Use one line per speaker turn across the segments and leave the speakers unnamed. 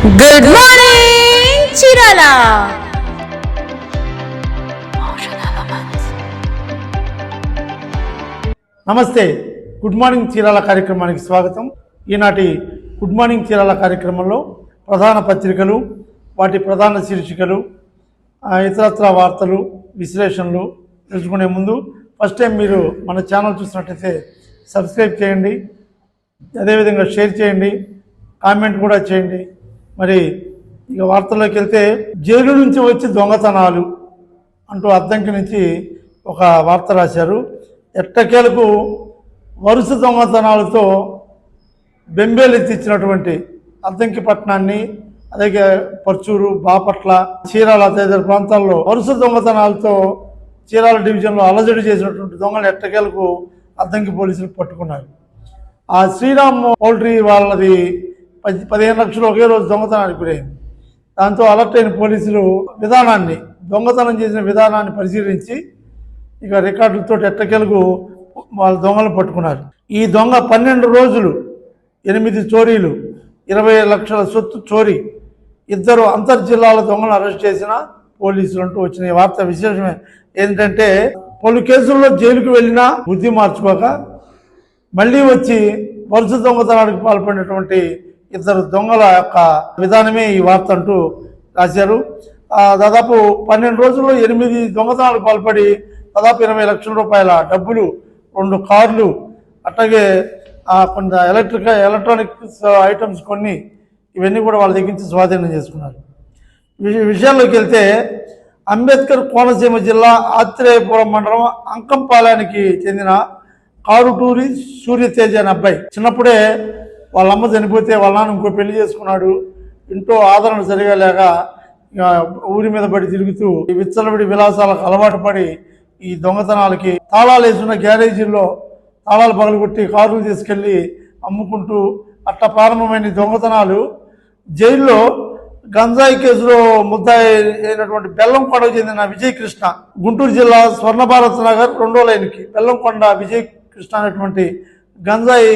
Good morning Chirala.
నమస్తే, good morning Chirala కార్యక్రమానికి స్వాగతం. ఈనాటి గుడ్ మార్నింగ్ చీరాల కార్యక్రమంలో ప్రధాన పత్రికలు, వాటి ప్రధాన శీర్షికలు, ఇతరత్ర వార్తలు, విశ్లేషణలు తెలుసుకునే ముందు ఫస్ట్ టైం మీరు మన ఛానల్ చూసినట్లయితే సబ్స్క్రైబ్ చేయండి, అదేవిధంగా షేర్ చేయండి, కామెంట్ కూడా చేయండి. మరి ఇక వార్తల్లోకి వెళ్తే, జైలు నుంచి వచ్చి దొంగతనాలు అంటూ అద్దంకి నుంచి ఒక వార్త రాశారు. ఎట్టకేలకు వరుస దొంగతనాలతో బెంబేలెత్తిచ్చినటువంటి అద్దంకి పట్టణాన్ని, అలాగే పర్చూరు, బాపట్ల, చీరాల తదితర ప్రాంతాల్లో వరుస దొంగతనాలతో చీరాల డివిజన్లో అలజడి చేసినటువంటి దొంగలు ఎట్టకేలకు అద్దంకి పోలీసులు పట్టుకున్నారు. ఆ శ్రీరామ్ పౌల్ట్రీ వాళ్ళది 15 లక్షలు ఒకే రోజు దొంగతనానికి గురైంది. దాంతో అలర్ట్ అయిన పోలీసులు దొంగతనం చేసిన విధానాన్ని పరిశీలించి ఇక రికార్డులతో ఎట్టకేలకు వాళ్ళ దొంగలను పట్టుకున్నారు. ఈ దొంగ 12 రోజులు 8 చోరీలు, 20 లక్షల సొత్తు చోరీ, 2 అంతర్జిల్లాల దొంగలను అరెస్ట్ చేసిన పోలీసులు అంటూ వచ్చిన ఈ వార్త విశేషమే ఏంటంటే, పలు కేసుల్లో జైలుకు వెళ్ళినా బుద్ధి మార్చుకోక మళ్ళీ వచ్చి వరుస దొంగతనానికి పాల్పడినటువంటి 2 దొంగల యొక్క విధానమే ఈ వార్త అంటూ రాశారు. దాదాపు 12 రోజుల్లో 8 దొంగతనాలకు పాల్పడి దాదాపు 20 లక్షల రూపాయల డబ్బులు, 2 కార్లు, అట్లాగే కొంత ఎలక్ట్రానిక్స్ ఐటమ్స్ కొన్ని, ఇవన్నీ కూడా వాళ్ళ దగ్గర నుంచి స్వాధీనం చేసుకున్నారు. విషయాల్లోకి వెళ్తే, అంబేద్కర్ కోనసీమ జిల్లా ఆత్రేయపురం మండలం అంకంపాలెనికి చెందిన కారుటూరి సూర్యతేజ అనే అబ్బాయి చిన్నప్పుడే వాళ్ళ అమ్మ చనిపోతే వాళ్ళ నాన్న ఇంకో పెళ్లి చేసుకున్నాడు. ఇంట్లో ఆదరణ సరిగా లేక ఊరి మీద పడి తిరుగుతూ విచ్చలవిడి విలాసాలకు అలవాటు పడి ఈ దొంగతనాలకి తాళాలు వేసున్న గ్యారేజీల్లో తాళాలు పగలగొట్టి కారులు తీసుకెళ్లి అమ్ముకుంటూ అట్లా ప్రారంభమైన దొంగతనాలు జైల్లో గంజాయి కేసులో ముద్దాయి అయినటువంటి బెల్లంకొండకు చెందిన విజయ్ కృష్ణ, గుంటూరు జిల్లా స్వర్ణభారత్ నగర్ 2వ లైన్కి బెల్లంకొండ విజయ్ కృష్ణ అనేటువంటి గంజాయి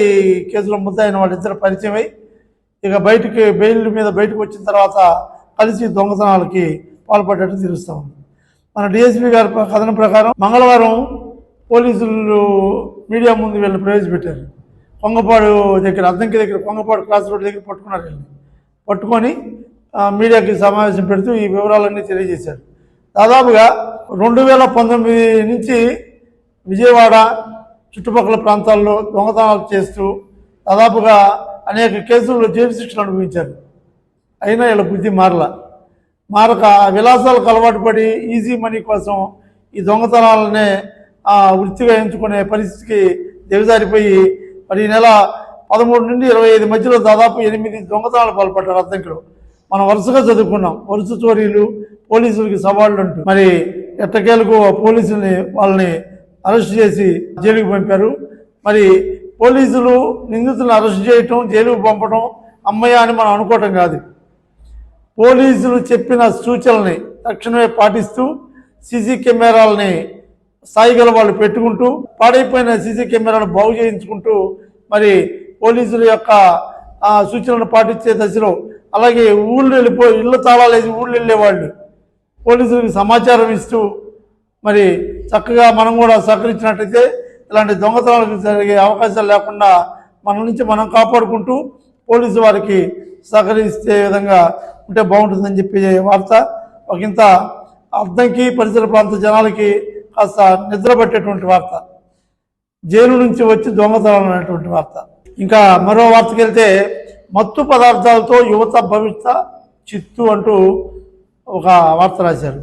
కేసులో ముద్దాయిన వాళ్ళిద్దరు పరిచయమై ఇక బెయిల్ మీద బయటకు వచ్చిన తర్వాత కలిసి దొంగతనాలకి పాల్పడ్డట్టు తెలుస్తూ ఉంది. మన డిఎస్పీ గారి కథనం ప్రకారం మంగళవారం పోలీసులు మీడియా ముందు వీళ్ళు ప్రవేశపెట్టారు. కొంగపాడు దగ్గర, అద్దంకి దగ్గర, కొంగపాడు క్రాస్ రోడ్ దగ్గర పట్టుకున్నారు. వీళ్ళు పట్టుకొని మీడియాకి సమావేశం పెడుతూ ఈ వివరాలన్నీ తెలియజేశారు. దాదాపుగా 2019 నుంచి విజయవాడ చుట్టుపక్కల ప్రాంతాల్లో దొంగతనాలు చేస్తూ దాదాపుగా అనేక కేసుల్లో జైలు శిక్షలు అనుభవించారు. అయినా వీళ్ళ బుద్ధి మారక విలాసాలకు అలవాటు పడి ఈజీ మనీ కోసం ఈ దొంగతనాలనే వృత్తిగా ఎంచుకునే పరిస్థితికి దిగజారిపోయి మరి ఈ నెల 13 నుండి 25 మధ్యలో దాదాపు 8 దొంగతనాలు పాల్పడ్డారు అద్దంకిలో. మనం వరుసగా చదువుకున్నాం, వరుస చోరీలు, పోలీసులకి సవాళ్ళు అంటూ. మరి ఎట్టకేలకు పోలీసుల్ని వాళ్ళని అరెస్ట్ చేసి జైలుకు పంపారు. మరి పోలీసులు నిందితులను అరెస్ట్ చేయటం, జైలుకు పంపడం అమ్మయ్య అని మనం అనుకోవటం కాదు. పోలీసులు చెప్పిన సూచనల్ని తక్షణమే పాటిస్తూ సీసీ కెమెరాలని స్థాయిగల వాళ్ళు పెట్టుకుంటూ పాడైపోయిన సీసీ కెమెరాలను బాగు చేయించుకుంటూ మరి పోలీసుల యొక్క సూచనలను పాటించే దశలో, అలాగే ఇళ్ళు తాళాలు వేసి ఊళ్ళు వెళ్ళేవాళ్ళు పోలీసులకు సమాచారం ఇస్తూ మరి చక్కగా మనం కూడా సహకరించినట్టయితే ఇలాంటి దొంగతనాలకు జరిగే అవకాశాలు లేకుండా మన నుంచి మనం కాపాడుకుంటూ పోలీసు వారికి సహకరిస్తే విధంగా ఉంటే బాగుంటుందని చెప్పి వార్త ఒకంత అద్దంకి పరిసర ప్రాంత జనాలకి కాస్త నిద్ర పట్టేటువంటి వార్త. జైలు నుంచి వచ్చి దొంగతనాలు అనేటువంటి వార్త. ఇంకా మరో వార్తకి వెళ్తే, మత్తు పదార్థాలతో యువత భవిష్యత్ చిత్తు అంటూ ఒక వార్త రాశారు.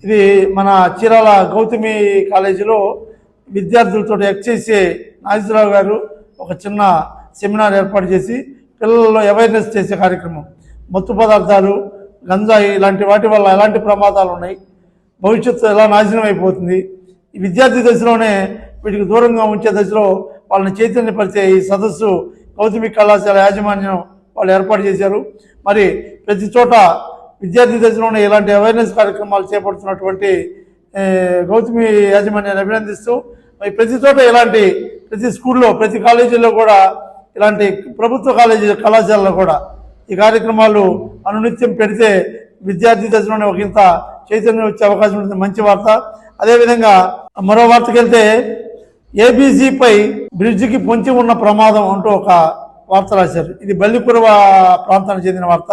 ఇది మన చీరాల గౌతమి కాలేజీలో విద్యార్థులతో ఎక్సైసే నాగేశ్వరరావు గారు ఒక చిన్న సెమినార్ ఏర్పాటు చేసి పిల్లల్లో అవేర్నెస్ చేసే కార్యక్రమం. మత్తు పదార్థాలు, గంజాయి ఇలాంటి వాటి వల్ల ఎలాంటి ప్రమాదాలు ఉన్నాయి, భవిష్యత్తు ఎలా నాశనం అయిపోతుంది, ఈ విద్యార్థి దశలోనే వీటికి దూరంగా ఉంచే దశలో వాళ్ళని చైతన్యపరిచే ఈ సదస్సు గౌతమి కళాశాల యాజమాన్యం వాళ్ళు ఏర్పాటు చేశారు. మరి ప్రతి చోట విద్యార్థి దశలోనే ఇలాంటి అవేర్నెస్ కార్యక్రమాలు చేపడుతున్నటువంటి గౌతమి యాజమాన్యాన్ని అభినందిస్తూ మరి ప్రతి చోట ప్రతి స్కూల్లో, ప్రతి కాలేజీల్లో కూడా ఇలాంటి ప్రభుత్వ కళాశాలలో కూడా ఈ కార్యక్రమాలు అనునిత్యం పెడితే విద్యార్థి దశలోనే ఒక ఇంత చైతన్యం వచ్చే అవకాశం ఉంటుంది. మంచి వార్త. అదేవిధంగా మరో వార్తకి వెళ్తే ఏబీసీపై బ్రిడ్జికి పొంచి ఉన్న ప్రమాదం అంటూ ఒక వార్త రాశారు. ఇది బల్లిపురవ ప్రాంతానికి చెందిన వార్త.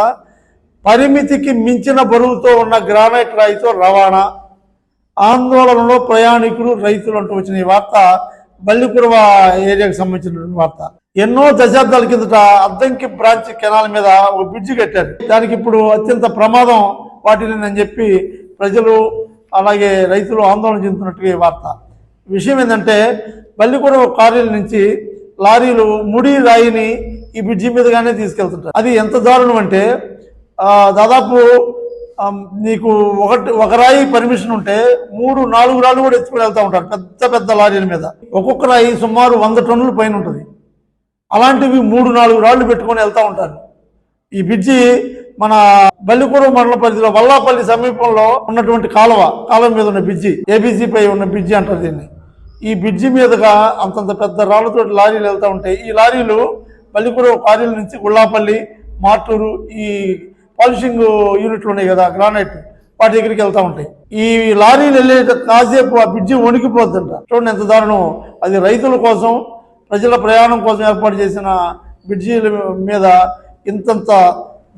పరిమితికి మించిన బరువుతో ఉన్న గ్రానైట్ రాయితో రవాణా, ఆందోళనలో ప్రయాణికులు, రైతులు అంటూ వచ్చిన ఈ వార్త బల్లిపురవ ఏరియాకి సంబంధించినటువంటి వార్త. ఎన్నో దశాబ్దాల కిందట అద్దంకి బ్రాంచ్ కెనాల్ మీద ఒక బ్రిడ్జి కట్టారు. దానికి ఇప్పుడు అత్యంత ప్రమాదం వాటిని చెప్పి ప్రజలు అలాగే రైతులు ఆందోళన చెందుతున్నట్టుగా ఈ వార్త. విషయం ఏంటంటే బల్లిపురవ కాలనీ నుంచి లారీలు ముడి రాయిని ఈ బ్రిడ్జి మీదుగానే తీసుకెళ్తుంటారు. అది ఎంత దారుణం అంటే దాదాపు నీకు ఒక రాయి పర్మిషన్ ఉంటే 3-4 రాళ్ళు కూడా ఎత్తుకుని వెళ్తూ ఉంటారు పెద్ద పెద్ద లారీల మీద. ఒక్కొక్క రాయి సుమారు 100 టన్నుల పైన ఉంటుంది. అలాంటివి 3-4 రాళ్ళు పెట్టుకొని వెళ్తూ ఉంటారు. ఈ బ్రిడ్జి మన బల్లిపురం మండల పరిధిలో వల్లాపల్లి సమీపంలో ఉన్నటువంటి కాలువ మీద ఉన్న బ్రిడ్జి, ఏబీసీపై ఉన్న బ్రిడ్జి అంటారు దీన్ని. ఈ బ్రిడ్జి మీదుగా అంతంత పెద్ద రాళ్లతో లారీలు వెళ్తూ ఉంటాయి. ఈ లారీలు బల్లిపురం కారీల నుంచి గుళ్ళాపల్లి, మాటూరు, ఈ పాలిషింగ్ యూనిట్లు ఉన్నాయి కదా గ్రానైట్, వాటి దగ్గరికి వెళ్తూ ఉంటాయి. ఈ లారీలు వెళ్ళే కాసేపు ఆ బ్రిడ్జి వణికిపోతుంట. చూడండి ఎంత దారుణం. అది రైతుల కోసం, ప్రజల ప్రయాణం కోసం ఏర్పాటు చేసిన బ్రిడ్జీల మీద ఇంతంత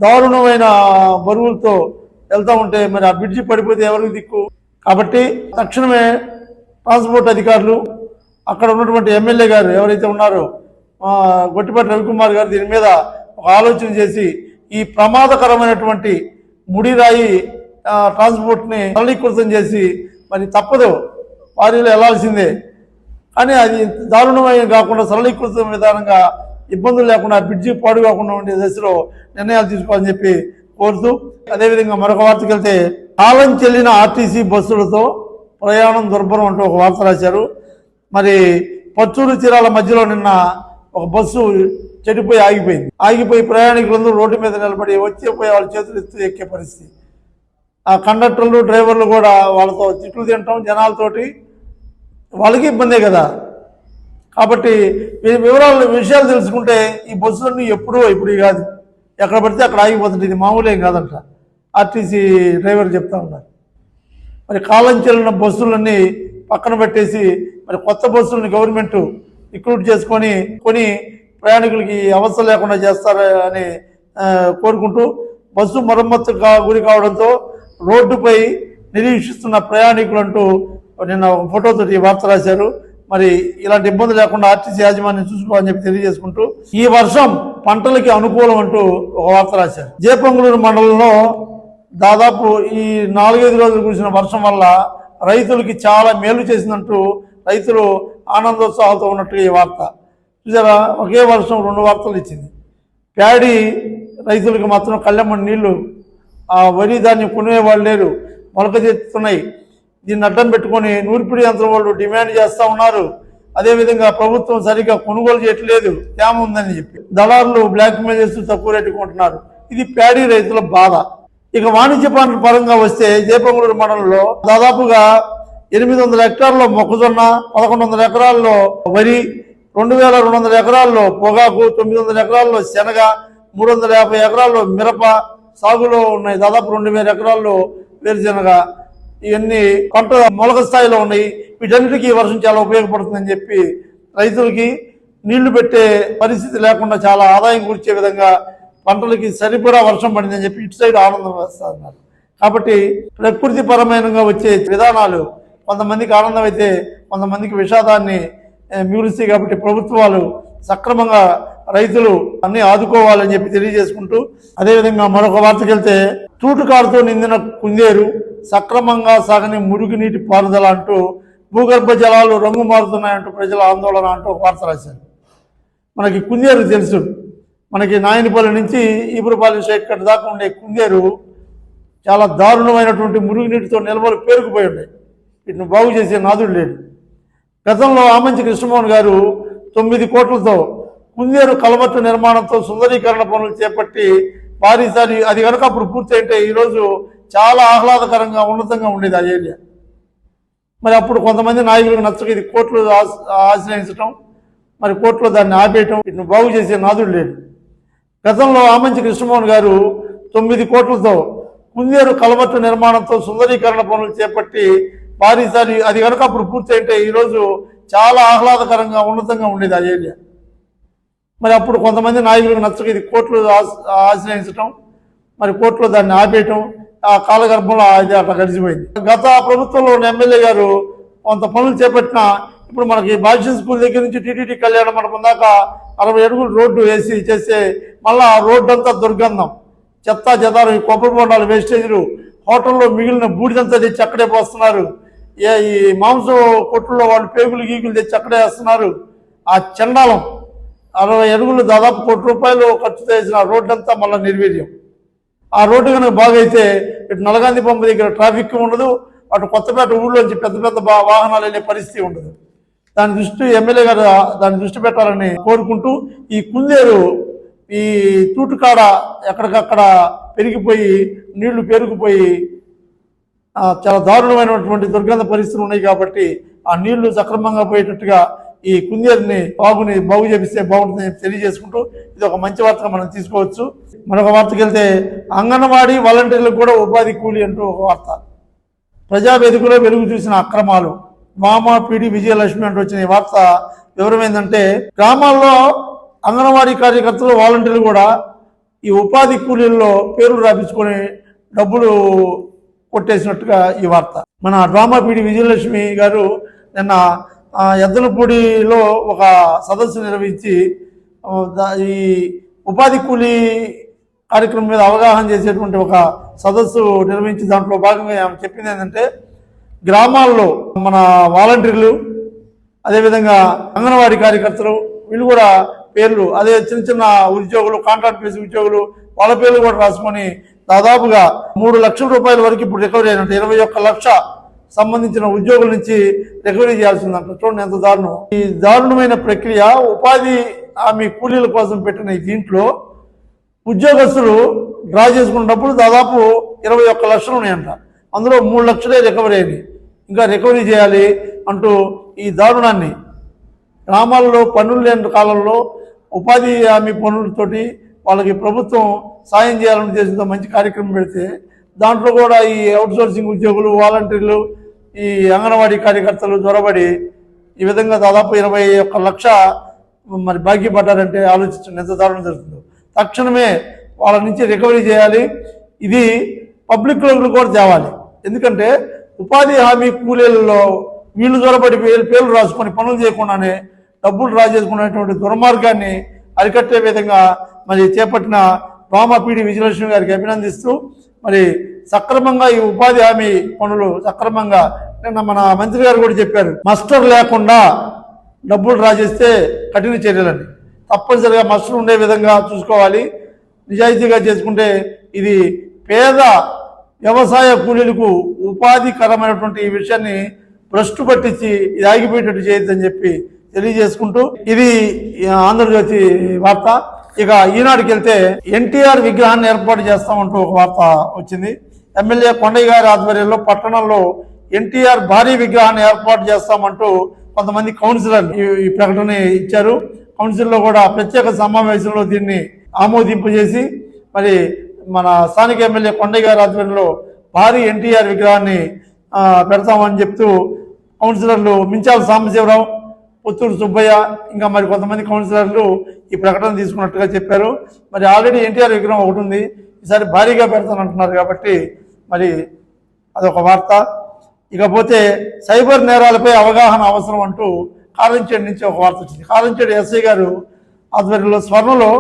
దారుణమైన బరువులతో వెళ్తూ ఉంటే మరి ఆ బ్రిడ్జి పడిపోతే ఎవరికి దిక్కు? కాబట్టి తక్షణమే ట్రాన్స్పోర్ట్ అధికారులు, అక్కడ ఉన్నటువంటి ఎమ్మెల్యే గారు ఎవరైతే ఉన్నారో గొట్టిపాటి రవికుమార్ గారు దీని మీద ఒక ఆలోచన చేసి ఈ ప్రమాదకరమైనటువంటి ముడిరాయి ట్రాన్స్పోర్ట్ని సరళీకృతం చేసి మరి తప్పదు వారిలో వెళ్లాల్సిందే, కానీ అది దారుణమైన కాకుండా సరళీకృత విధానంగా ఇబ్బందులు లేకుండా బ్రిడ్జి పాడు కాకుండా ఉండే దశలో నిర్ణయాలు తీసుకోవాలని చెప్పి కోరుతూ, అదేవిధంగా మరొక వార్తకి వెళ్తే కాలం చెల్లిన ఆర్టీసీ బస్సులతో ప్రయాణం దుర్భరం అంటూ ఒక వార్త రాశారు. మరి పచ్చూరు చీరాల మధ్యలో నిన్న ఒక బస్సు చెడిపోయి ఆగిపోయి ప్రయాణికులందరూ రోడ్డు మీద నిలబడి వచ్చేపోయి వాళ్ళ చేతులు ఎత్తు ఎక్కే పరిస్థితి. ఆ కండక్టర్లు, డ్రైవర్లు కూడా వాళ్ళతో తిట్లు తింటాం జనాలతోటి, వాళ్ళకి ఇబ్బందే కదా. కాబట్టి విషయాలు తెలుసుకుంటే ఈ బస్సులన్నీ ఇప్పుడు కాదు, ఎక్కడ పడితే అక్కడ ఆగిపోతుంటే ఇది మామూలు ఏం కాదంట ఆర్టీసీ డ్రైవర్ చెప్తా ఉన్నారు. మరి కాలం చెల్లిన బస్సులన్నీ పక్కన పెట్టేసి మరి కొత్త బస్సులని గవర్నమెంట్ రిక్రూట్ చేసుకొని ప్రయాణికులకి అవసరం లేకుండా చేస్తారని కోరుకుంటూ, బస్సు మరమ్మత్తు గురి కావడంతో రోడ్డుపై నిరీక్షిస్తున్న ప్రయాణికులంటూ నిన్న ఫోటోతో ఈ వార్త రాశారు. మరి ఇలాంటి ఇబ్బంది లేకుండా ఆర్టీసీ యాజమాన్యం చూసుకోవాలని చెప్పి తెలియజేసుకుంటూ, ఈ వర్షం పంటలకి అనుకూలం అంటూ ఒక వార్త రాశారు. జేపంగుళూరు మండలంలో దాదాపు ఈ 4-5 రోజులు కురిసిన వర్షం వల్ల రైతులకి చాలా మేలు చేసిందంటూ రైతులు ఆనందోత్సాహాలతో ఉన్నట్టుగా ఈ వార్త చూసారా. ఒకే వర్షం 2 వార్తలు ఇచ్చింది. ప్యాడీ రైతులకి మాత్రం కళ్ళెమ్మని నీళ్లు, ఆ వరి ధాన్యం కొనేవాళ్ళు లేరు, మొలక చెత్తున్నాయి. దీన్ని అడ్డం పెట్టుకొని నూర్పిడి యంత్రం వాళ్ళు డిమాండ్ చేస్తూ ఉన్నారు. అదేవిధంగా ప్రభుత్వం సరిగ్గా కొనుగోలు చేయట్లేదు తేమ ఉందని చెప్పి దళారులు బ్లాక్ మెయిల్ చేస్తూ తక్కువ రేటు కొంటున్నారు. ఇది ప్యాడీ రైతుల బాధ. ఇక వాణిజ్య పంటల పరంగా వస్తే జేపంగుళూరు మండలంలో దాదాపుగా 800 హెక్టార్లో మొక్కజొన్న, 1100 ఎకరాల్లో వరి, 2200 ఎకరాల్లో పొగాకు, 900 ఎకరాల్లో శనగ, 350 ఎకరాల్లో మిరప సాగులో ఉన్నాయి. దాదాపు 2000 ఎకరాల్లో వేరుశెనగ, ఇవన్నీ పంట మొలక స్థాయిలో ఉన్నాయి. వీటన్నిటికీ వర్షం చాలా ఉపయోగపడుతుందని చెప్పి రైతులకి నీళ్లు పెట్టే పరిస్థితి లేకుండా చాలా ఆదాయం కూర్చే విధంగా పంటలకి సరిపడా వర్షం పడిందని చెప్పి ఇటు సైడ్ ఆనందం వేస్తున్నారు. కాబట్టి ప్రకృతి పరమైనగా వచ్చే విధానాలు కొంతమందికి ఆనందం అయితే కొంతమందికి విషాదాన్ని మిగులుస్తాయి. కాబట్టి ప్రభుత్వాలు సక్రమంగా రైతులు అన్ని ఆదుకోవాలని చెప్పి తెలియజేసుకుంటూ, అదేవిధంగా మరొక వార్తకి వెళ్తే తూటుకారుతో నిందిన కుందేరు, సక్రమంగా సాగని మురుగునీటి పారుదల అంటూ భూగర్భ జలాలు రంగు మారుతున్నాయంటూ ప్రజల ఆందోళన అంటూ ఒక వార్త రాశారు. మనకి కుందేరు తెలుసు, మనకి నాయనపల్లి నుంచి ఈపురపాలెం షేక్కట్ దాకా ఉండే కుందేరు చాలా దారుణమైనటువంటి మురుగునీటితో నిల్వలు పేరుకుపోయి ఉన్నాయి. వీటిని బాగు చేసే నాదుడు లేడు. గతంలో ఆమంచి కృష్ణమోహన్ గారు 9 కోట్లతో కుందేరు కలవట్టు నిర్మాణంతో సుందరీకరణ పనులు చేపట్టి భారీసారి అది కనుక అప్పుడు పూర్తి అయితే ఈరోజు చాలా ఆహ్లాదకరంగా ఉన్నతంగా ఉండేది ఆ ఏరియా. మరి అప్పుడు కొంతమంది నాయకులకు నచ్చక ఇది కోర్టులో ఆశ్రయించడం, మరి కోర్టులో దాన్ని ఆపేయటం, వీటిని బాగు చేసే నాదుడు లేడు. గతంలో ఆమంచి కృష్ణమోహన్ గారు 9 కోట్లతో కుందేరు కలవట్టు నిర్మాణంతో సుందరీకరణ పనులు చేపట్టి భారీసారి అది కనుక అప్పుడు పూర్తయితే ఈరోజు చాలా ఆహ్లాదకరంగా ఉన్నతంగా ఉండేది ఆ ఏరియా. మరి అప్పుడు కొంతమంది నాయకులకు నచ్చక ఇది కోర్టులు ఆశ్రయించటం, మరి కోర్టులో దాన్ని ఆపేయటం, ఆ కాలగర్భంలో అది అట్లా గడిచిపోయింది. గత ప్రభుత్వంలో ఉన్న ఎమ్మెల్యే గారు కొంత పనులు చేపట్టిన ఇప్పుడు మనకి బాయ్స్ స్కూల్ దగ్గర నుంచి టీటీడీ కళ్యాణ మండపం దాకా 60 అడుగులు రోడ్డు వేసి చేస్తే మళ్ళీ ఆ రోడ్డు అంతా దుర్గంధం, చెత్త చెదారం, ఈ కొబ్బరి బొండాలు వేస్టేజ్లు, హోటల్లో మిగిలిన బూడిదంతా తెచ్చి అక్కడే పోస్తున్నారు. ఈ మాంసం కొట్టుల్లో వాళ్ళు పేగులు గీకులు తెచ్చి అక్కడే వేస్తున్నారు. ఆ చండాలం 60 అడుగులు దాదాపు ₹1 ఖర్చు చేసిన రోడ్డు అంతా మళ్ళీ నిర్వీర్యం. ఆ రోడ్డు కనుక బాగైతే ఇటు నలగాంధి పంపు దగ్గర ట్రాఫిక్ ఉండదు, అటు కొత్తపేట ఊళ్ళోంచి పెద్ద పెద్ద వాహనాలు వెళ్ళే పరిస్థితి ఉండదు. దాని దృష్టి ఎమ్మెల్యే గారు దాని దృష్టి పెట్టాలని కోరుకుంటూ ఈ కుందేరు ఈ తూటుకాడ ఎక్కడికక్కడ పెరిగిపోయి నీళ్లు పెరిగిపోయి చాలా దారుణమైనటువంటి దుర్గంధ పరిస్థితులు ఉన్నాయి. కాబట్టి ఆ నీళ్లు సక్రమంగా పోయేటట్టుగా ఈ కుందేరుని బాగు చేపిస్తే బాగుంటుందని తెలియజేసుకుంటూ ఇది ఒక మంచి వార్తగా మనం తీసుకోవచ్చు. మరొక వార్తకి వెళ్తే అంగన్వాడీ వాలంటీర్లకు కూడా ఉపాధి కూలి అంటూ ఒక వార్త. ప్రజావేదికలో వెలుగు చూసిన అక్రమాలు, మామ పీడి విజయలక్ష్మి అంటూ వచ్చిన ఈ వార్త వివరం ఏంటంటే గ్రామాల్లో అంగన్వాడీ కార్యకర్తలు వాలంటీర్లు కూడా ఈ ఉపాధి కూలీల్లో పేర్లు రాపించుకొని డబ్బులు కొట్టేసినట్టుగా ఈ వార్త. మన డ్రామా పీడి విజయలక్ష్మి గారు నిన్న ఎద్దనపూడిలో ఒక సదస్సు నిర్వహించి ఈ ఉపాధి కూలీ కార్యక్రమం మీద అవగాహన చేసేటువంటి ఒక సదస్సు నిర్వహించి దాంట్లో భాగంగా ఆమె చెప్పింది ఏంటంటే గ్రామాల్లో మన వాలంటీర్లు అదేవిధంగా అంగన్వాడీ కార్యకర్తలు వీళ్ళు కూడా పేర్లు అదే చిన్న చిన్న ఉద్యోగులు కాంట్రాక్ట్ బేస్ ఉద్యోగులు వాళ్ళ పేర్లు కూడా రాసుకొని దాదాపుగా ₹3 లక్షల వరకు ఇప్పుడు రికవరీ అయినట్టు 21 లక్ష సంబంధించిన ఉద్యోగుల నుంచి రికవరీ చేయాల్సిందంట. చూడండి ఎంత దారుణం. ఈ దారుణమైన ప్రక్రియ ఉపాధి హామీ కూలీల కోసం పెట్టిన ఈ దీంట్లో ఉద్యోగస్తులు డ్రా చేసుకున్నప్పుడు దాదాపు 21 లక్షలు ఉన్నాయంట. అందులో 3 లక్షలే రికవరీ అయింది. ఇంకా రికవరీ చేయాలి అంటూ ఈ దారుణాన్ని గ్రామాల్లో పన్నులు లేని కాలంలో ఉపాధి హామీ పనులతోటి వాళ్ళకి ప్రభుత్వం సాయం చేయాలని చేసిన మంచి కార్యక్రమం పెడితే దాంట్లో కూడా ఈ అవుట్సోర్సింగ్ ఉద్యోగులు వాలంటీర్లు ఈ అంగన్వాడీ కార్యకర్తలు జ్వరబడి ఈ విధంగా దాదాపు 21 లక్ష మరి బాకీ పడ్డారంటే ఆలోచించండి ఎంత దారుణం జరుగుతుందో. తక్షణమే వాళ్ళ నుంచి రికవరీ చేయాలి. ఇది పబ్లిక్లో కూడా తేవాలి. ఎందుకంటే ఉపాధి హామీ కూలీలలో వీళ్ళు జ్వరబడి పేర్లు రాసుకొని పనులు చేయకుండానే డబ్బులు డ్రా చేసుకునేటువంటి దుర్మార్గాన్ని అరికట్టే విధంగా మరి చేపట్టిన రామపీడి విజయలక్ష్మి గారికి అభినందిస్తూ మరి సక్రమంగా ఈ ఉపాధి హామీ పనులు సక్రమంగా నిన్న మన మంత్రి గారు కూడా చెప్పారు, మస్టర్ లేకుండా డబ్బులు డ్రా చేస్తే కఠిన చర్యలని తప్పనిసరిగా మస్టర్ ఉండే విధంగా చూసుకోవాలి. నిజాయితీగా చేసుకుంటే ఇది పేద వ్యవసాయ కూలీలకు ఉపాధికరమైనటువంటి ఈ విషయాన్ని భ్రష్టు పట్టించి ఇది ఆగిపోయేటట్టు చేయొద్దని చెప్పి తెలియజేసుకుంటూ ఇది ఆంధ్రజ్యోతి వార్త. ఇక ఈనాటికి వెళ్తే ఎన్టీఆర్ విగ్రహాన్ని ఏర్పాటు చేస్తామంటూ ఒక వార్త వచ్చింది. ఎమ్మెల్యే కొండయ్య గారి ఆధ్వర్యంలో పట్టణంలో ఎన్టీఆర్ భారీ విగ్రహాన్ని ఏర్పాటు చేస్తామంటూ కొంతమంది కౌన్సిలర్ ఈ ప్రకటన ఇచ్చారు. కౌన్సిల్లో కూడా ప్రత్యేక సమావేశంలో దీన్ని ఆమోదింపజేసి మరి మన స్థానిక ఎమ్మెల్యే కొండయ్య గారి ఆధ్వర్యంలో భారీ ఎన్టీఆర్ విగ్రహాన్ని పెడతామని చెప్తూ కౌన్సిలర్లు మించాల సాంబశివరావు, పుత్తూరు సుబ్బయ్య ఇంకా మరి కొంతమంది కౌన్సిలర్లు ఈ ప్రకటన తీసుకున్నట్టుగా చెప్పారు. మరి ఆల్రెడీ ఎన్టీఆర్ విగ్రహం ఒకటి ఉంది, ఈసారి భారీగా పెడతానంటున్నారు కాబట్టి మరి అదొక వార్త. ఇకపోతే సైబర్ నేరాలపై అవగాహన అవసరం అంటూ కారంచేడు నుంచి ఒక వార్త వచ్చింది. కారంచేడు ఎస్ఐ గారు ఆధ్వర్యంలో స్వర్ణలో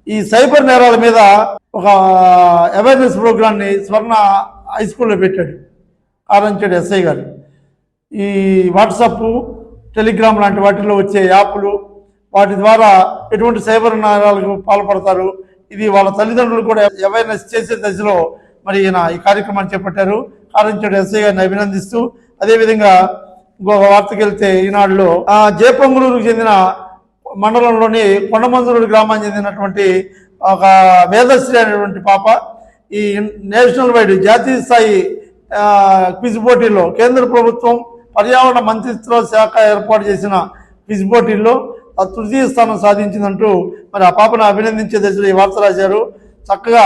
ఈ సైబర్ నేరాల మీద ఒక అవేర్నెస్ ప్రోగ్రామ్ని స్వర్ణ హై స్కూల్లో పెట్టాడు కారంచేడు ఎస్ఐ గారు. ఈ వాట్సాప్, టెలిగ్రామ్ లాంటి వాటిల్లో వచ్చే యాప్లు వాటి ద్వారా ఎటువంటి సైబర్ నేరాలకు పాల్పడతారు, ఇది వాళ్ళ తల్లిదండ్రులు కూడా అవేర్నెస్ చేసే దశలో మరి ఈయన ఈ కార్యక్రమాన్ని చేపట్టారు. కారంచేడు ఎస్ఐ గారిని అభినందిస్తూ అదేవిధంగా ఇంకొక వార్తకి వెళ్తే ఈనాడులో జేపంగులూరుకు చెందిన మండలంలోని కొండమంజూరు గ్రామానికి చెందినటువంటి ఒక వేదశ్రీ అనేటువంటి పాప ఈ నేషనల్ వైడ్ జాతీయ స్థాయి క్విజ్ పోటీల్లో కేంద్ర ప్రభుత్వం పర్యావరణ మంత్రిత్వ శాఖ ఏర్పాటు చేసిన క్విజ్ పోటీల్లో తృతీయ స్థానం సాధించిందంటూ మరి ఆ పాపను అభినందించే దశలో ఈ వార్త రాశారు. చక్కగా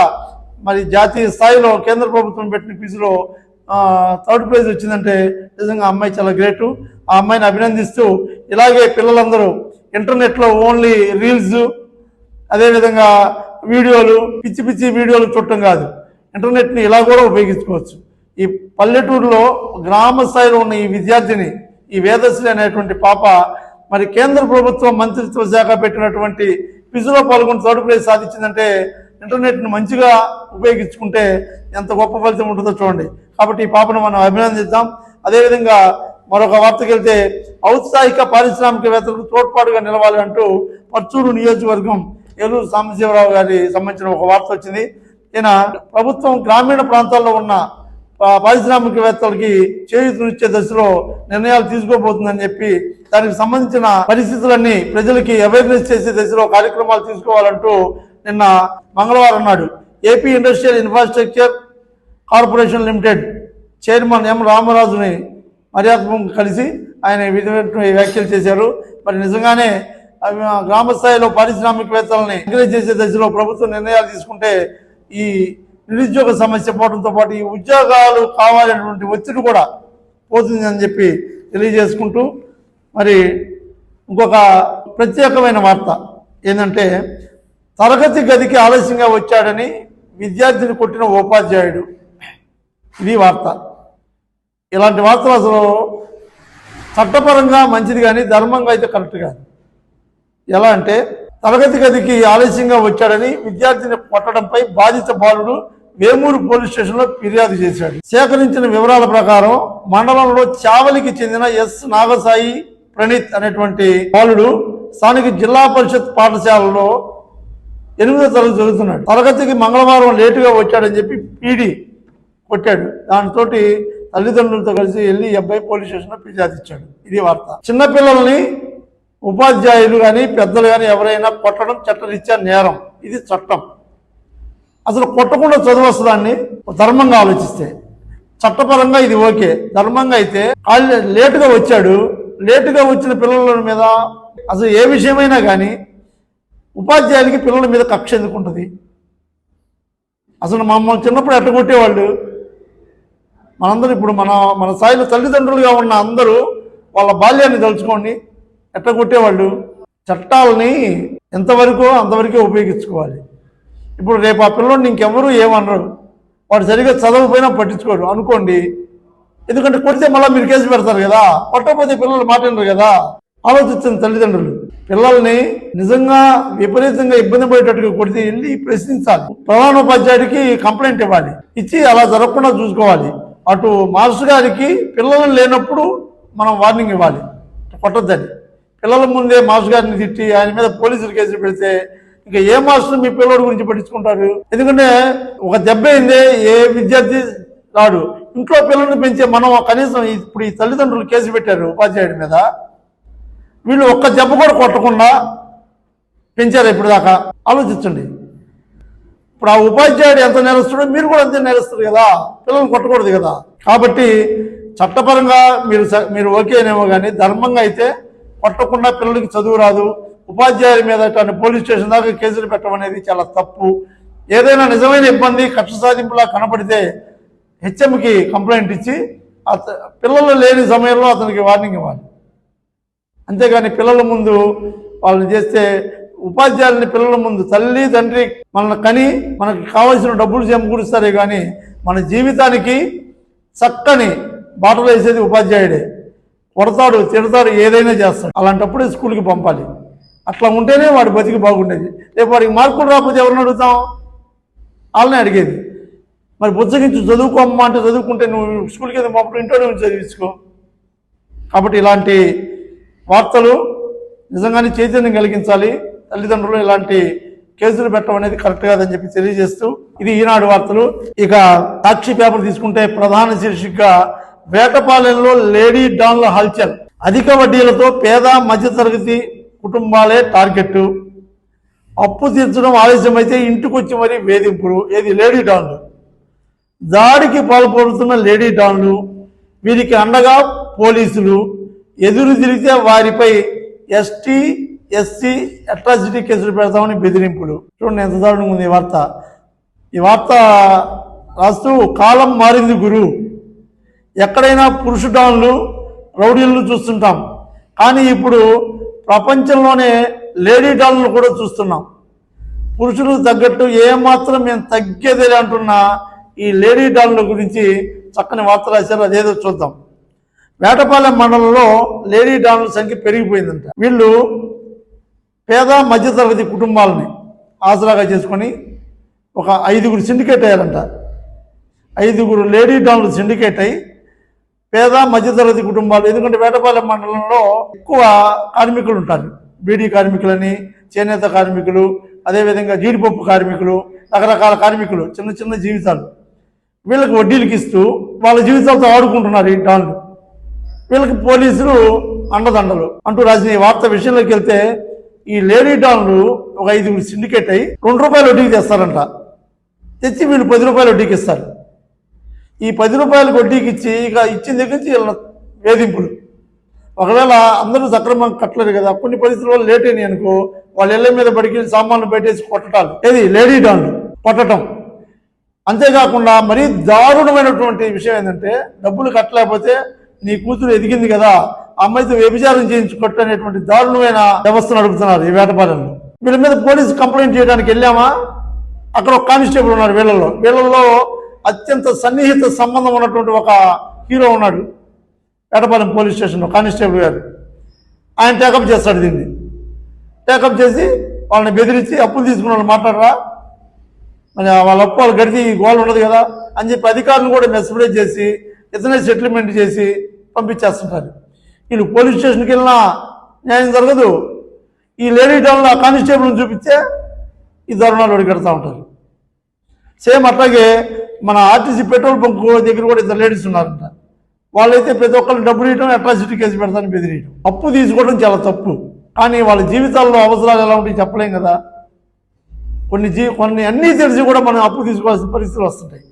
మరి జాతీయ స్థాయిలో కేంద్ర ప్రభుత్వం పెట్టిన క్విజ్లో 3rd ప్రైజ్ వచ్చిందంటే నిజంగా అమ్మాయి చాలా గ్రేటు. ఆ అమ్మాయిని అభినందిస్తూ ఇలాగే పిల్లలందరూ ఇంటర్నెట్లో ఓన్లీ రీల్స్, అదేవిధంగా వీడియోలు, పిచ్చి పిచ్చి వీడియోలు చూడటం కాదు, ఇంటర్నెట్ని ఇలా కూడా ఉపయోగించుకోవచ్చు. ఈ పల్లెటూరులో గ్రామ స్థాయిలో ఉన్న ఈ విద్యార్థిని, ఈ వేదశ్రీ అనేటువంటి పాప మరి కేంద్ర ప్రభుత్వం మంత్రిత్వ శాఖ పెట్టినటువంటి క్విజ్లో పాల్గొని 3rd ప్రైజ్ సాధించిందంటే ఇంటర్నెట్ను మంచిగా ఉపయోగించుకుంటే ఎంత గొప్ప ఫలితం ఉంటుందో చూడండి. కాబట్టి ఈ పాపను మనం అభినందిద్దాం. అదేవిధంగా మరొక వార్తకి వెళ్తే ఔత్సాహిక పారిశ్రామికవేత్తలకు తోడ్పాటుగా నిలవాలి అంటూ పర్చూరు నియోజకవర్గం ఏలూరు సాంబశివరావు గారి సంబంధించిన ఒక వార్త వచ్చింది. ఈయన ప్రభుత్వం గ్రామీణ ప్రాంతాల్లో ఉన్న పారిశ్రామికవేత్తలకి చేయూతనిచ్చే దశలో నిర్ణయాలు తీసుకోబోతుందని చెప్పి దానికి సంబంధించిన పరిస్థితులన్నీ ప్రజలకి అవేర్నెస్ చేసే దశలో కార్యక్రమాలు తీసుకోవాలంటూ నిన్న మంగళవారం నాడు AP industrial infrastructure corporation limited chairman M రామరాజుని మర్యాదపూర్వకంగా కలిసి ఆయన విధమైన వ్యాఖ్యలు చేశారు. మరి నిజంగానే గ్రామ స్థాయిలో పారిశ్రామికవేత్తలని ఎంకరేజ్ చేసే దశలో ప్రభుత్వం నిర్ణయాలు తీసుకుంటే ఈ నిరుద్యోగ సమస్య పోవడంతో పాటు ఈ ఉద్యోగాలు కావాలనేటువంటి ఒత్తిడి కూడా పోతుందని చెప్పి తెలియజేసుకుంటూ మరి ఇంకొక ప్రత్యేకమైన వార్త ఏంటంటే తరగతి గదికి ఆలస్యంగా వచ్చాడని విద్యార్థిని కొట్టిన ఉపాధ్యాయుడు. ఇది వార్త. ఇలాంటి వార్తలు అసలు చట్టపరంగా మంచిది కానీ ధర్మంగా అయితే కరెక్ట్ కాదు. ఎలా అంటే తరగతి గదికి ఆలస్యంగా వచ్చాడని విద్యార్థిని కొట్టడంపై బాధిత బాలుడు వేమూరు పోలీస్ స్టేషన్లో ఫిర్యాదు చేశాడు. సేకరించిన వివరాల ప్రకారం మండలంలో చావలికి చెందిన ఎస్ నాగసాయి ప్రణీత్ అనేటువంటి బాలుడు స్థానిక జిల్లా పరిషత్ పాఠశాలలో 8వ తరగతి చదువుతున్నాడు. తరగతికి మంగళవారం లేటుగా వచ్చాడని చెప్పి పీడి కొట్టాడు. దాంతో తల్లిదండ్రులతో కలిసి వెళ్ళి ఈ అబ్బాయి పోలీస్ స్టేషన్లో ఫిర్యాదు ఇచ్చాడు. ఇది వార్త. చిన్నపిల్లల్ని ఉపాధ్యాయులు కానీ పెద్దలు కానీ ఎవరైనా కొట్టడం చట్టరీత్యా నేరం. ఇది చట్టం. అసలు కొట్టకుండా చదువు వస్తుందాన్ని ధర్మంగా ఆలోచిస్తే చట్టపరంగా ఇది ఓకే. ధర్మంగా అయితే లేటుగా వచ్చాడు, లేటుగా వచ్చిన పిల్లల మీద అసలు ఏ విషయమైనా కానీ ఉపాధ్యాయులకి పిల్లల మీద కక్ష ఎందుకు ఉంటుంది? అసలు మమ్మల్ని చిన్నప్పుడు ఎట్టగొట్టేవాళ్ళు. మనందరూ ఇప్పుడు మన స్థాయిలో తల్లిదండ్రులుగా ఉన్న అందరూ వాళ్ళ బాల్యాన్ని తలుచుకోండి, ఎట్టగొట్టేవాళ్ళు. చట్టాలని ఎంతవరకు అంతవరకే ఉపయోగించుకోవాలి. ఇప్పుడు రేపు ఆ పిల్లోడిని ఇంకెవరూ ఏమనరు, వాడు సరిగ్గా చదవకపోయినా పట్టించుకోరు అనుకోండి. ఎందుకంటే కొడితే మళ్ళీ మీరు కేసు పెడతారు కదా, కొట్టకపోతే పిల్లలు మాట్లాడరు కదా. ఆలోచించిన తల్లిదండ్రులు పిల్లల్ని నిజంగా విపరీతంగా ఇబ్బంది పడేటట్టుగా కొడితే వెళ్ళి ప్రశ్నించాలి. ప్రధానోపాధ్యాయుడికి కంప్లైంట్ ఇవ్వాలి, ఇచ్చి అలా జరగకుండా చూసుకోవాలి. అటు మాస్టర్ గారికి పిల్లలు లేనప్పుడు మనం వార్నింగ్ ఇవ్వాలి, కొట్టద్దని. పిల్లల ముందే మాస్టర్ గారిని తిట్టి ఆయన మీద పోలీసులు కేసులు పెడితే ఇంకా ఏ మాస్టర్ మీ పిల్లడి గురించి పట్టించుకుంటారు? ఎందుకంటే ఒక దెబ్బ అయిందే ఏ విద్యార్థి రాడు. ఇంట్లో పిల్లల్ని పెంచే మనం కనీసం ఇప్పుడు ఈ తల్లిదండ్రులు కేసు పెట్టారు ఉపాధ్యాయుడి మీద, వీళ్ళు ఒక్క దెబ్బ కూడా కొట్టకుండా పెంచారు ఇప్పుడు దాకా. ఆలోచించండి. ఇప్పుడు ఆ ఉపాధ్యాయుడు ఎంత నేరస్తుడో మీరు కూడా అంతే నేరస్తారు కదా, పిల్లల్ని కొట్టకూడదు కదా. కాబట్టి చట్టపరంగా మీరు ఓకేనేమో కానీ ధర్మంగా అయితే కొట్టకుండా పిల్లలకి చదువు రాదు. ఉపాధ్యాయుల మీద కానీ పోలీస్ స్టేషన్ దాకా కేసులు పెట్టడం అనేది చాలా తప్పు. ఏదైనా నిజమైన ఇబ్బంది కక్ష సాధింపులా కనపడితే హెచ్ఎంకి కంప్లైంట్ ఇచ్చి పిల్లలు లేని సమయంలో అతనికి వార్నింగ్ ఇవ్వాలి. అంతేగాని పిల్లల ముందు వాళ్ళని చేస్తే ఉపాధ్యాయులని పిల్లల ముందు తల్లి తండ్రి మనల్ని కని మనకు కావాల్సిన డబ్బులు సమకూరుస్తారే కానీ మన జీవితానికి చక్కని బాటలు వేసేది ఉపాధ్యాయుడే. కొడతాడు, తిడతాడు, ఏదైనా చేస్తాడు. అలాంటప్పుడే స్కూల్కి పంపాలి. అట్లా ఉంటేనే వాడి బతికి బాగుండేది. రేపు వాడికి మార్కులు రాకపోతే ఎవరిని అడుగుతాం? వాళ్ళని అడిగేది. మరి బుజ్జగించు చదువుకోమ్మా అంటే చదువుకుంటే నువ్వు స్కూల్కి ఏదో పంపడం ఇంట్లోనే ఉంచి చదివించుకో. కాబట్టి ఇలాంటి వార్తలు నిజంగానే చైతన్యం కలిగించాలి. తల్లిదండ్రులు ఇలాంటి కేసులు పెట్టడం అనేది కరెక్ట్ కాదని చెప్పి తెలియజేస్తూ ఇది ఈనాడు వార్తలు. ఇక సాక్షి పేపర్ తీసుకుంటే ప్రధాన శీర్షికగా వేటపాలెంలో లేడీ డాన్ల హల్చల్, అధిక వడ్డీలతో పేద మధ్యతరగతి కుటుంబాలే టార్గెట్, అప్పు తీర్చడం ఆలస్యమైతే ఇంటికొచ్చి మరీ వేధింపులు. ఏది లేడీ డాన్లు, దాడికి పాల్పడుతున్న లేడీ డాన్లు, వీరికి అండగా పోలీసులు, ఎదురు తిరిగితే వారిపై ఎస్టీ ఎస్సీ అట్రాసిటీ కేసులు పెడతామని బెదిరింపులు. చూడండి ఎంత దారుణంగా ఉంది ఈ వార్త రాస్తూ కాలం మారింది గురు, ఎక్కడైనా పురుష డాన్లు రౌడీలను చూస్తుంటాం, కానీ ఇప్పుడు ప్రపంచంలోనే లేడీ డాన్లు కూడా చూస్తున్నాం. పురుషులు తగ్గట్టు ఏమాత్రం మేము తగ్గేదేలే అంటున్న ఈ లేడీ డాన్ల గురించి చక్కని వార్త రాశారు. అదేదో చూద్దాం. వేటపాలెం మండలంలో లేడీ డాన్ల సంఖ్య పెరిగిపోయిందంట. వీళ్ళు పేద మధ్యతరగతి కుటుంబాలని ఆసరాగా చేసుకొని ఒక 5గురు సిండికేట్ అయ్యారంట. 5గురు లేడీ డాన్లు సిండికేట్ అయ్యి పేద మధ్యతరగతి కుటుంబాలు, ఎందుకంటే వేటపాలెం మండలంలో ఎక్కువ కార్మికులు ఉంటారు. బీడీ కార్మికులని, చేనేత కార్మికులు, అదేవిధంగా జీడిపప్పు కార్మికులు, రకరకాల కార్మికులు, చిన్న చిన్న జీవితాలు. వీళ్ళకి వడ్డీలకు ఇస్తూ వాళ్ళ జీవితాలతో ఆడుకుంటున్నారు ఈ డాన్లు. వీళ్ళకి పోలీసులు అండదండలు అంటూ రాసిన ఈ వార్త విషయంలోకి వెళ్తే, ఈ లేడీ డాన్లు ఒక 5గురు సిండికేట్ అయ్యి ₹2 వడ్డీకి తెస్తారంట. తెచ్చి వీళ్ళు ₹10 వడ్డీకి ఇస్తారు. ఈ ₹10 వడ్డీకి ఇచ్చి ఇక ఇచ్చిన దగ్గర నుంచి వీళ్ళ వేధింపులు. ఒకవేళ అందరూ సక్రమంగా కట్టలేరు కదా, కొన్ని పరిస్థితుల్లో లేట్ అయినాయి అనుకో, వాళ్ళ ఇళ్ళ మీద పడికి సామాన్లు పెట్టేసి కొట్టటాలు, ఏది లేడీ డాన్లు కొట్టడం. అంతేకాకుండా మరీ దారుణమైనటువంటి విషయం ఏంటంటే, డబ్బులు కట్టలేకపోతే నీ కూతురు ఎదిగింది కదా, అమ్మాయితో వ్యభిచారం చేయించుకోవటం అనేటువంటి దారుణమైన వ్యవస్థ నడుపుతున్నారు ఈ వేటపాలెంలో. వీళ్ళ మీద పోలీసు కంప్లైంట్ చేయడానికి వెళ్ళామా, అక్కడ ఒక కానిస్టేబుల్ ఉన్నారు. వీళ్ళల్లో అత్యంత సన్నిహిత సంబంధం ఉన్నటువంటి ఒక హీరో ఉన్నాడు వేటపాలెం పోలీస్ స్టేషన్లో, కానిస్టేబుల్ గారు. ఆయన టేకప్ చేస్తాడు. దీన్ని టేకప్ చేసి వాళ్ళని బెదిరించి అప్పులు తీసుకున్న వాళ్ళు మాట్లాడరా, మరి వాళ్ళ అప్పు వాళ్ళు గడిచి గోల్ ఉండదు కదా అని చెప్పి అధికారులు కూడా మెస్ప్రైజ్ చేసి ఇతనే సెటిల్మెంట్ చేసి పంపించేస్తుంటారు. వీళ్ళు పోలీస్ స్టేషన్కి వెళ్ళినా న్యాయం జరగదు. ఈ లేడీ డాన్లో కానిస్టేబుల్ని చూపిస్తే ఈ దారుణాలు ఒడిగెడతా ఉంటారు. సేమ్ అట్లాగే మన ఆర్టీసీ పెట్రోల్ బంక్ దగ్గర కూడా 2 లేడీస్ ఉన్నారంట. వాళ్ళైతే ప్రతి ఒక్కరు డబ్బులు ఇవ్వడం, అట్రాసిటీ కేసు పెడతాను బెదిరియడం. అప్పు తీసుకోవడం చాలా తప్పు, కానీ వాళ్ళ జీవితాల్లో అవసరాలు ఎలా ఉంటాయి చెప్పలేం కదా. కొన్ని అన్నీ తెలిసి కూడా మనం అప్పు తీసుకోవాల్సిన పరిస్థితులు వస్తుంటాయి.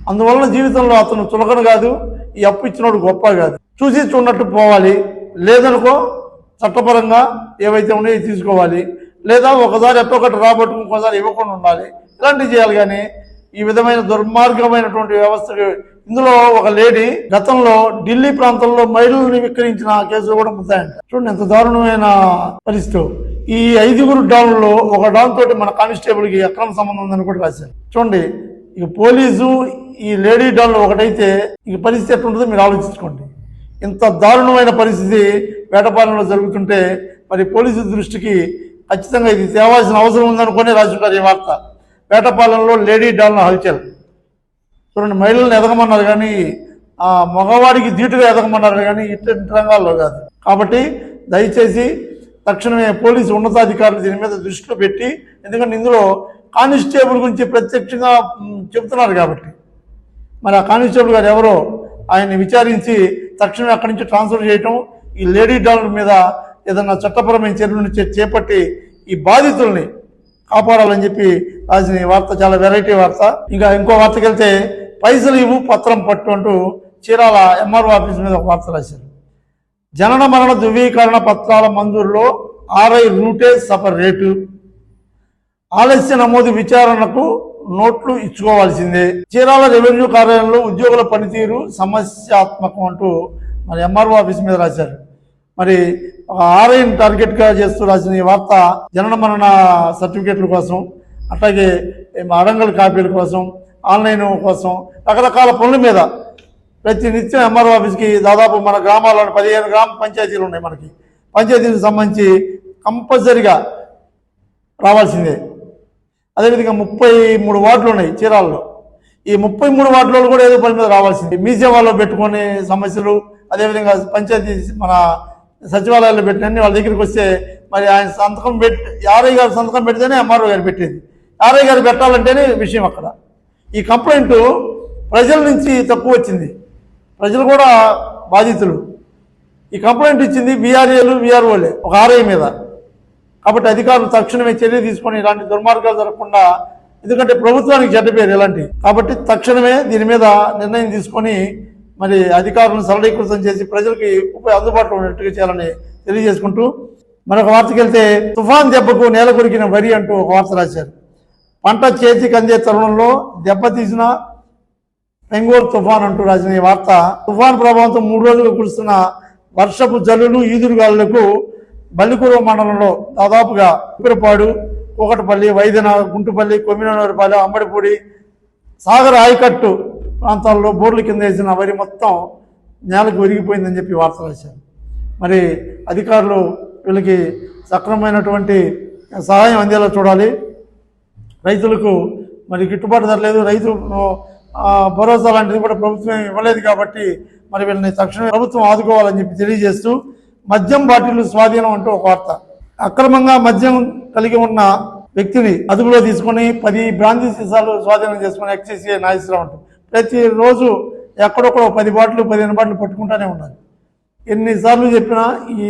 అందువలన జీవితంలో అతను చులకన కాదు, ఈ అప్పు ఇచ్చినోడు గొప్ప కాదు. చూసి చూడనట్టు పోవాలి. లేదనుకో చట్టపరంగా ఏవైతే ఉన్నాయో తీసుకోవాలి. లేదా ఒకసారి ఎట్టొకటి రాబట్టుకు ఇంకోసారి ఇవ్వకుండా ఉండాలి. ఇలాంటివి చేయాలి. కానీ ఈ విధమైన దుర్మార్గమైనటువంటి వ్యవస్థ. ఇందులో ఒక లేడీ గతంలో ఢిల్లీ ప్రాంతంలో మహిళలను విక్రయించిన కేసులు కూడా ముద్దాయంట. చూడండి ఎంత దారుణమైన పరిస్థితి. ఈ 5గురు డాన్లో ఒక డాన్ తోటి మన కానిస్టేబుల్కి అక్రమ సంబంధం ఉందని కూడా రాశారు. చూడండి, ఇక పోలీసు ఈ లేడీ డాన్లో ఒకటైతే ఇక పరిస్థితి ఎట్లుంటుందో మీరు ఆలోచించుకోండి. ఇంత దారుణమైన పరిస్థితి వేటపాలెంలో జరుగుతుంటే మరి పోలీసు దృష్టికి ఖచ్చితంగా ఇది తేవాల్సిన అవసరం ఉందనుకునే రాసుంటారు ఈ వార్త. వేటపాలెంలో లేడీ డాన్ల హల్చల్. చూడండి, మహిళలను ఎదగమన్నారు కానీ మగవాడికి ధీటుగా ఎదగమన్నారు కానీ ఇట్లాంటి రంగాల్లో కాదు. కాబట్టి దయచేసి తక్షణమే పోలీసు ఉన్నతాధికారులు దీని మీద దృష్టిలో పెట్టి, ఎందుకంటే ఇందులో కానిస్టేబుల్ గురించి ప్రత్యక్షంగా చెబుతున్నారు కాబట్టి మరి ఆ కానిస్టేబుల్ గారు ఎవరో ఆయన్ని విచారించి తక్షణమే అక్కడి నుంచి ట్రాన్స్ఫర్ చేయటం, ఈ లేడీ డాన్ల మీద ఏదన్నా చట్టపరమైన చర్యలను చేపట్టి ఈ బాధితుల్ని కాపాడాలని చెప్పి రాసిన ఈ వార్త చాలా వెరైటీ వార్త. ఇంకా ఇంకో వార్తకి వెళ్తే, పైసలు ఇవ్వు పత్రం పట్టు అంటూ చీరాల ఎంఆర్ఓ ఆఫీస్ మీద ఒక వార్త రాశారు. జనన మరణ ధృవీకరణ పత్రాల మంజూరులో RI రూటే సపరేటు, ఆలస్య నమోదు విచారణకు నోట్లు ఇచ్చుకోవాల్సిందే, చీరాల రెవెన్యూ కార్యాలయంలో ఉద్యోగుల పనితీరు సమస్యాత్మకం అంటూ మరి ఎంఆర్ఓ ఆఫీస్ మీద రాశారు. మరి ఒక RIని టార్గెట్గా చేస్తూ రాసిన ఈ వార్త జనన మరణ సర్టిఫికేట్ల కోసం, అట్లాగే అడంగల్ కాపీల కోసం, ఆన్లైన్ కోసం, రకరకాల పనుల మీద ప్రతి నిత్యం ఎంఆర్ఓ ఆఫీస్కి దాదాపు మన గ్రామాల్లోని 15 గ్రామ పంచాయతీలు ఉన్నాయి. మనకి పంచాయతీలకు సంబంధించి కంపల్సరిగా రావాల్సిందే. అదేవిధంగా 33 వార్డులు ఉన్నాయి చీరాల్లో. ఈ 33 వార్డులలో కూడా ఏదో పని మీద రావాల్సింది. మ్యూజియం వాళ్ళు పెట్టుకునే సమస్యలు, అదేవిధంగా పంచాయతీ మన సచివాలయాల్లో పెట్టినన్ని వాళ్ళ దగ్గరికి వస్తే మరి ఆయన సంతకం RI గారు సంతకం పెడితేనే ఎంఆర్ఓ గారు పెట్టేది. RI గారు పెట్టాలంటేనే విషయం అక్కడ. ఈ కంప్లైంట్ ప్రజల నుంచి తక్కువ వచ్చింది, ప్రజలు కూడా బాధితులు. ఈ కంప్లైంట్ ఇచ్చింది VRAలు VROలే ఒక RI మీద. కాబట్టి అధికారులు తక్షణమే చర్య తీసుకొని ఇలాంటి దుర్మార్గాలు జరగకుండా, ఎందుకంటే ప్రభుత్వానికి చెడ్డ పేరు ఇలాంటి. కాబట్టి తక్షణమే దీని మీద నిర్ణయం తీసుకొని మరి అధికారులను సరళీకృతం చేసి ప్రజలకి అందుబాటులో ఉన్నట్టుగా చేయాలని తెలియజేసుకుంటూ మరొక వార్తకి వెళ్తే తుఫాన్ దెబ్బకు నేల కొరికిన వరి అంటూ ఒక వార్త రాశారు. పంట చేతికి అందే తరుణంలో దెబ్బతీసిన బెంగళూరు తుఫాన్ అంటూ రాసిన ఈ వార్త. తుఫాన్ ప్రభావంతో 3 రోజులు కురుస్తున్న వర్షపు జల్లులు ఈదురుగాలులకు బల్లికూరు మండలంలో దాదాపుగా ఉప్పిరపాడు, కూకటపల్లి, వైద్యన, గుంటుపల్లి, కొమ్మినూరుపాలెం, అంబడిపూడి, సాగర్ ఆయకట్టు ప్రాంతాల్లో బోర్ల కింద వేసిన వరి మొత్తం నేలకు ఒరిగిపోయిందని చెప్పి వార్త రాశారు. మరి అధికారులు వీళ్ళకి సక్రమమైనటువంటి సహాయం అందేలా చూడాలి. రైతులకు మరి గిట్టుబాటు ధర లేదు, రైతు భరోసా లాంటిది కూడా ప్రభుత్వం ఇవ్వలేదు కాబట్టి మరి వీళ్ళని తక్షణమే ప్రభుత్వం ఆదుకోవాలని చెప్పి తెలియజేస్తూ మద్యం బాటిల్ స్వాధీనం అంటూ ఒక వార్త. అక్రమంగా మద్యం కలిగి ఉన్న వ్యక్తిని అదుపులో తీసుకొని 10 బ్రాందీ సీసాలు స్వాధీనం చేసుకుని ఎక్సైజ్ నాయిస్తా ఉంటాం. ప్రతిరోజు ఎక్కడొక్కడో 10 బాటిల్ 15 బాటిల్ పట్టుకుంటూనే ఉండాలి. ఎన్నిసార్లు చెప్పినా ఈ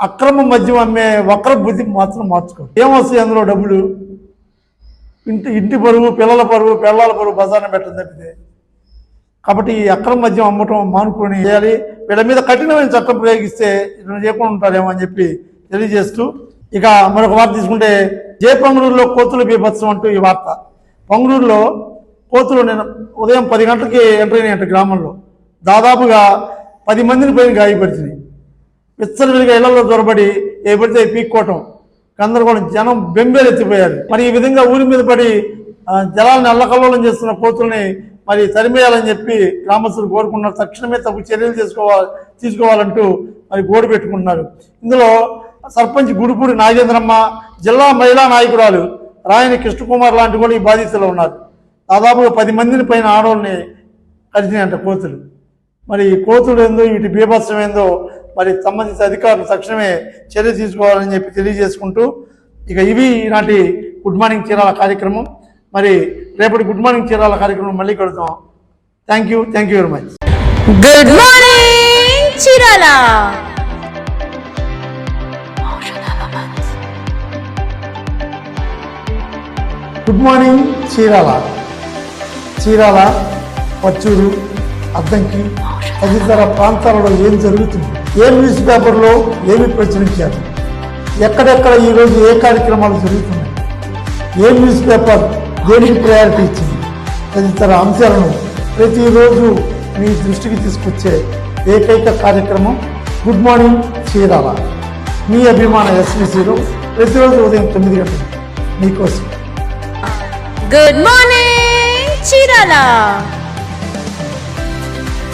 అక్రమ మద్యం అమ్మే వక్ర బుద్ధి మాత్రం మార్చుకోండి. ఏమొస్తాయి అందులో డబ్బులు? ఇంటి పరువు, పిల్లల పరువు, పెళ్ళాల పరువు బజార్ని పెట్టడం తప్పితే. కాబట్టి ఈ అక్రమ మద్యం అమ్మటం మానుకొని చేయాలి. వీళ్ళ మీద కఠినమైన చట్టం ప్రయోగిస్తే ఇట్లా చేయకుండా ఉంటారేమో అని చెప్పి తెలియజేస్తూ ఇక మరొక వార్త తీసుకుంటే జయపంగుళూరులో కోతుల బీభత్సం అంటూ ఈ వార్త. పొంగుళూరులో కోతులు నేను ఉదయం 10 గంటలకి ఎంటర్ అయినాయంట. గ్రామంలో దాదాపుగా 10 మందిని పైన గాయపరిచినాయి. విచ్చలవిడిగా ఇళ్లలో దొరబడి ఏ పడితే పీక్కోవటం, గందరగోళం, జనం బెంబేలు ఎత్తిపోయారు. మరి ఈ విధంగా ఊరి మీద పడి జలాలను అల్లకల్లోలం చేస్తున్న కోతుల్ని మరి తరిమేయాలని చెప్పి గ్రామస్తులు కోరుకున్నారు. తక్షణమే తగు చర్యలు తీసుకోవాలంటూ మరి గోడు పెట్టుకుంటున్నారు. ఇందులో సర్పంచ్ గుడిపూడి నాగేంద్రమ్మ, జిల్లా మహిళా నాయకురాలు రాయని కృష్ణకుమార్ లాంటి కూడా ఈ బాధితులు ఉన్నారు. దాదాపుగా 10 మందిని పైన ఆడవాళ్ళని కలిసినాయంట కోతులు. మరి ఈ కోతులు ఏందో, వీటి బీభత్సం ఏందో మరి సంబంధిత అధికారులు తక్షణమే చర్య తీసుకోవాలని చెప్పి తెలియజేసుకుంటూ ఇక ఇవి ఈనాటి గుడ్ మార్నింగ్ చీరాల కార్యక్రమం. మరి రేపటి గుడ్ మార్నింగ్ చీరాల కార్యక్రమం మళ్ళీ కలుద్దాం. Thank you very much.
Good morning Chirala.
Good morning Chirala. Chirala, Parchur, Addanki తదితర ప్రాంతాలలో ఏం జరుగుతుంది, ఏ న్యూస్ పేపర్లో ఏమి ప్రచురించారు, ఎక్కడెక్కడ ఈరోజు ఏ కార్యక్రమాలు జరుగుతున్నాయి, ఏ న్యూస్ పేపర్ దేనికి ప్రయారిటీ ఇచ్చింది తదితర అంశాలను ప్రతిరోజు మీ దృష్టికి తీసుకొచ్చే ఏకైక కార్యక్రమం గుడ్ మార్నింగ్ చీరాల. మీ అభిమాన ఎస్బీసీలో ప్రతిరోజు ఉదయం 9 గంటలకు మీకోసం.
Good morning Chirala.